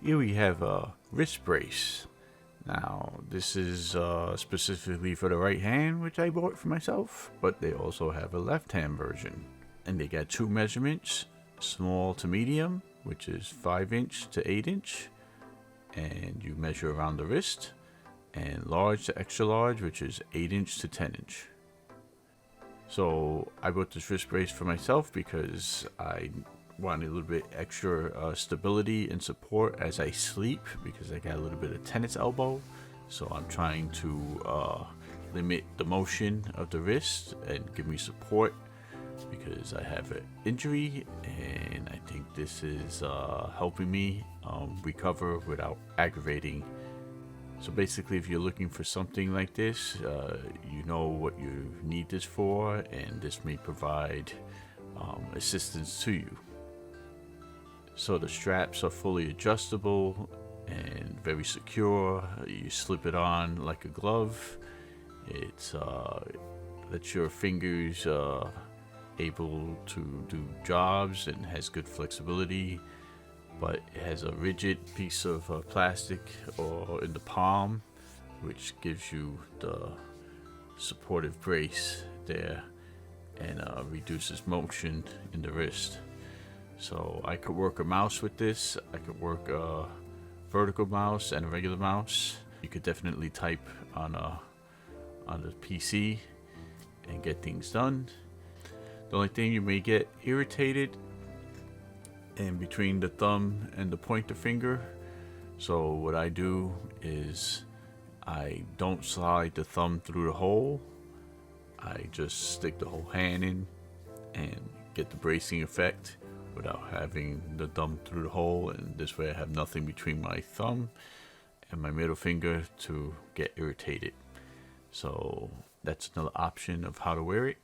Here we have a wrist brace. Now, this is specifically for the right hand, which I bought for myself, but they also have a left hand version. And they got two measurements, small to medium, which is 5" to 8", and you measure around the wrist, and large to extra large, which is 8" to 10". So I bought this wrist brace for myself because I wanted a little bit extra stability and support as I sleep, because I got a little bit of tennis elbow. So I'm trying to limit the motion of the wrist and give me support because I have an injury, and I think this is helping me recover without aggravating. So basically, if you're looking for something like this, you know what you need this for, and this may provide assistance to you. So the straps are fully adjustable and very secure. You slip it on like a glove. It lets your fingers able to do jobs and has good flexibility, but it has a rigid piece of plastic or in the palm, which gives you the supportive brace there and reduces motion in the wrist. So I could work a mouse with this. I could work a vertical mouse and a regular mouse. You could definitely type on the PC and get things done. The only thing, you may get irritated in between the thumb and the pointer finger. So what I do is I don't slide the thumb through the hole. I just stick the whole hand in and get the bracing effect without having the thumb through the hole, and this way I have nothing between my thumb and my middle finger to get irritated. So that's another option of how to wear it.